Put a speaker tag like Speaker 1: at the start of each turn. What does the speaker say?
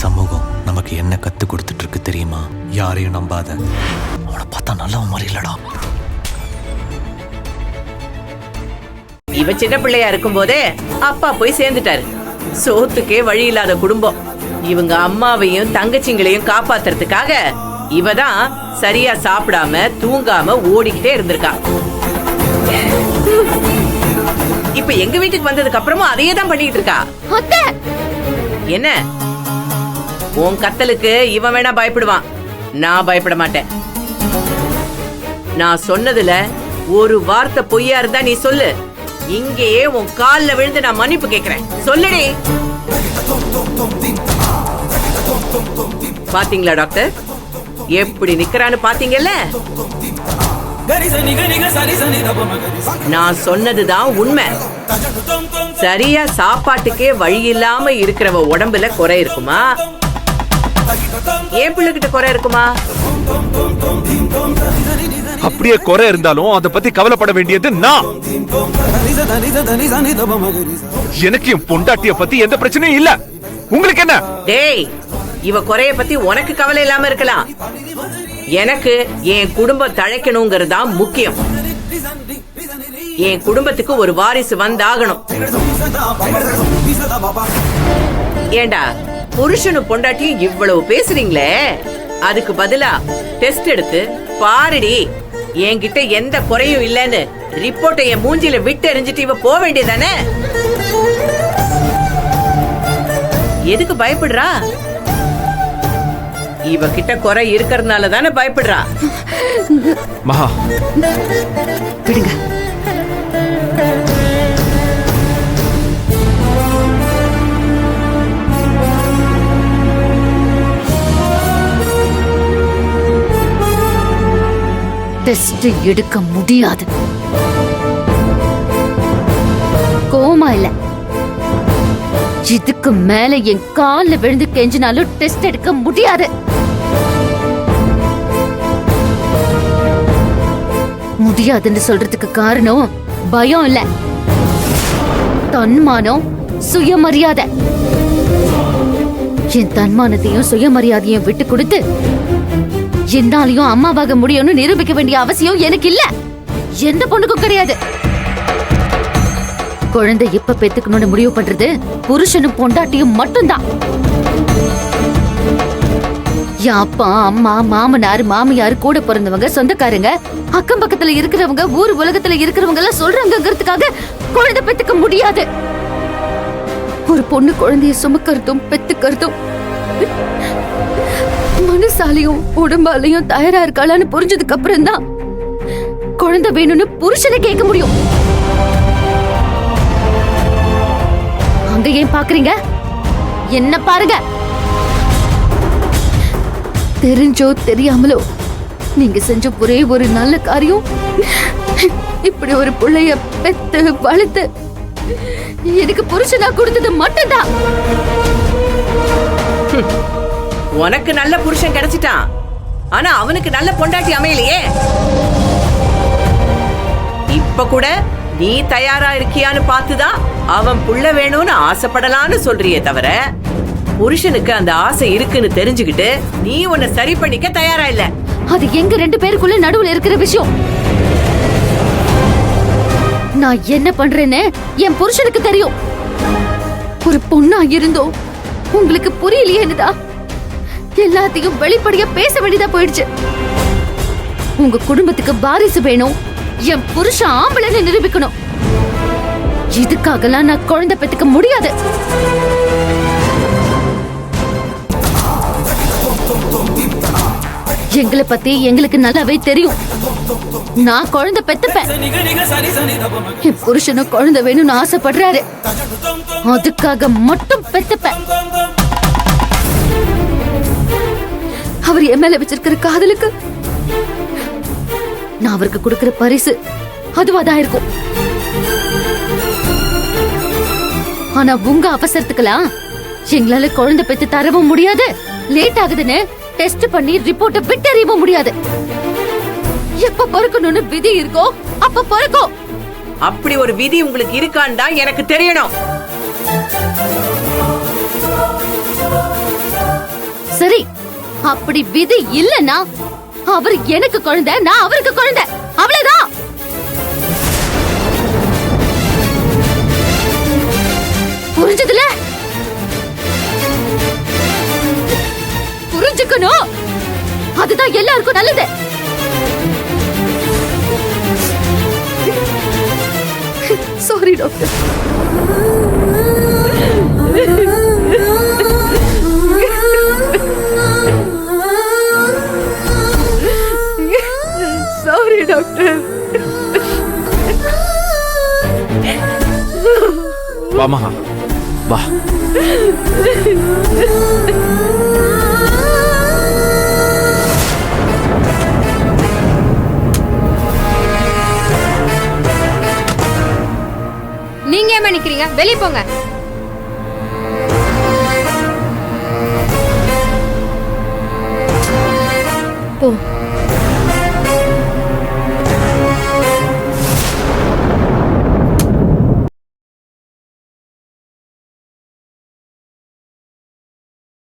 Speaker 1: சமூகம் நமக்கு என்ன கத்து கொடுத்துட்டு இருக்கு தெரியுமா? யாரையும் நம்பாத. அவனை பார்த்தா நல்லவன் மாதிரி இல்லடா.
Speaker 2: இவ சின்ன பிள்ளையா இருக்கும் போதே அப்பா போய் சேர்ந்துட்டாரு. சோத்துக்கே வழி இல்லாத குடும்பம். இவங்க அம்மாவையும் தங்கச்சிங்களையும் காப்பாத்துறதுக்காக இவதான் சரியா சாப்பிடாம தூங்காம ஓடிக்கிட்டே இருந்திருக்கா. இப்ப எங்க வீட்டுக்கு வந்ததுக்கு அப்புறமும் அதையே தான் பண்ணிட்டு இருக்கா. என்ன உன் கத்தலுக்கு இவன் வேணா பயப்படுவான், நான் பயப்பட மாட்டேன். நான் சொன்னதுல ஒரு வார்த்தை பொய்யா இருந்தா நீ சொல்லு. இங்கேயே உன் கால்ல விழுந்து நான் மன்னிப்பு கேக்குறேன். சொல்லுடி. பாத்தீங்களா டாக்டர் எப்படி நிக்கிறான்னு? பாத்தீங்கல்ல, நான் சொன்னதுதான் உண்மை. சரியா சாப்பாட்டுக்கே வழி இல்லாம இருக்கிறவ உடம்புல குறை இருக்குமா? ஏன் பிள்ளைகிட்ட குறை இருக்குமா?
Speaker 3: அப்படியே குறை இருந்தாலும் அத பத்தி கவலைப்பட வேண்டியது நான். எனக்கு என் பொண்டாட்டிய பத்தி எந்த பிரச்சனையும் இல்ல. உங்களுக்கு என்ன?
Speaker 2: டேய், இவ குறைய பத்தி உனக்கு கவலை இல்லாம இருக்கலாம். எனக்கு என் குடும்பம் தழைக்கணுங்கிறதா முக்கியம். என் குடும்பத்துக்கு ஒரு வாரிசு வந்தாகணும். ஏண்டா புருஷனும் பொண்டாட்டியும் இவ்வளவு பேசுறீங்களே, அதுக்கு பதிலா டெஸ்ட் எடுத்து பாருடி. என்கிட்ட எந்த குறையும் இல்லன்னு ரிப்போர்ட்டை என் மூஞ்சில விட்டு எறிஞ்சிட்டு இவ போக வேண்டியதானே? எதுக்கு பயப்படுறா? இவகிட்ட குறை இருக்கிறதுனால தானே பயப்படுறா.
Speaker 3: மகா
Speaker 4: விடுங்க. டெஸ்ட் எடுக்க முடியாது. கோமா இல்ல, இதுக்கு மேல என் கால்ல விழுந்து கெஞ்சினாலும் டெஸ்ட் எடுக்க முடியாது. முடியாதுன்னு சொல்றதுக்கு காரணம் பயம் இல்ல, தன்மானம், சுயமரியாதை. என் தன்மானத்தையும் சுயமரியாதையும் விட்டு கொடுத்து என்னாலையும் அம்மாவாக முடியும்னு நிரூபிக்க வேண்டிய அவசியம் எனக்கு இல்ல, எந்த பொண்ணுக்கும் கிடையாது. குழந்தை எப்ப பெத்துக்கணும்னு முடிவு பண்றது புருஷனும் பொண்டாட்டியும் மட்டும்தான். என் அப்பா, அம்மா, மாமனார், மாமியார், கூட பிறந்தவங்க, சொந்தக்காரங்க, அக்கம் பக்கத்துல இருக்கிறவங்க, ஊர் உலகத்துல இருக்கிறவங்க எல்லாம் சொல்றாங்கிறதுக்காக குழந்தை பெத்துக்க முடியாது. ஒரு பொண்ணு குழந்தைய சுமக்கிறதும் பெத்துக்கிறதும் மனசாலையும் உடம்பாலையும் தயாரா இருக்காளான்னு புரிஞ்சதுக்கு அப்புறம் தான் குழந்தை வேணும்னு புருஷனை கேட்க முடியும். அங்க ஏன் பாக்குறீங்க? என்ன பாருங்க. தெரிஞ்சோ தெரியாமலோ நீங்க செஞ்ச ஒரே ஒரு நல்ல காரியம் இப்படி ஒரு பிள்ளைய பெத்து வளர்த்து எனக்கு புருஷனா கொடுத்தது மட்டும்தான்.
Speaker 2: உனக்கு நல்ல புருஷன் கிடைச்சிட்டான், ஆனா அவனுக்கு நல்ல பொண்டாட்டி அமையலையே. இப்ப கூட நீ தயாரா இருக்கியான்னு பார்த்துதான் அவன் புள்ள வேணும்னு ஆசைப்படலான்னு சொல்றியே தவிர, புருஷனுக்கு அந்த ஆசை இருக்குன்னு தெரிஞ்சுக்கிட்டு நீ உன்னை சரி பண்ணிக்க தயாரா இல்ல.
Speaker 4: அது எங்க ரெண்டு பேருக்குள்ள நடுவுல இருக்கிற விஷயம். நான் என்ன பண்றேன்னு என் புருஷனுக்கு தெரியும். ஒரு பொண்ணா இருந்தோ உங்களுக்கு புரியலையேன்னுதா எல்லாத்தையும் வெளிப்படையா பேச வேண்டியதா போயிடுச்சு. உங்க குடும்பத்துக்கு வாரிசு வேணும், என் புருஷன் ஆம்பளைன்னு நிரூபிக்கணும். இதுக்காகலாம் நான் குழந்தை பெத்துக்க முடியாது. எங்களை பத்தி எங்களுக்கு நல்லாவே தெரியும். நான் குழந்தை பெத்துப்பேன். என் புருஷனும் குழந்தை வேணும்னு ஆசைப்படுறாரு, அதுக்காக மட்டும் பெத்துப்பேன். அவர் என் மேல வச்சிருக்கிற காதலுக்கு நான் அவருக்கு கொடுக்கிற பரிசு அதுவாதான் இருக்கும். ஆனா உங்க அவசரத்துக்கெல்லாம் எங்களால குழந்தை பெத்து தரவும் முடியாது, லேட் ஆகுதுன்னு டெஸ்ட் பண்ணி ரிப்போர்ட்டை விட்டறியவும் முடியாது. எப்ப பிறக்கணும்னு விதி இருக்கோ அப்ப பிறக்கும்.
Speaker 2: அப்படி ஒரு விதி உங்களுக்கு இருக்கான்னு தான் எனக்கு தெரியணும்.
Speaker 4: சரி, அப்படி விதி இல்லனா அவர் எனக்கு குழந்தை, நான் அவருக்கு குழந்தை, அவ்வளவுதான். புரிஞ்சதுல? புரிஞ்சுக்கணும், அதுதான் எல்லாருக்கும் நல்லது. Sorry doctor.
Speaker 2: Sorry doctor.
Speaker 3: வா மகா, வா.
Speaker 5: நீங்க ஏன் நிக்கிறீங்க? வெளிய போங்க. போ.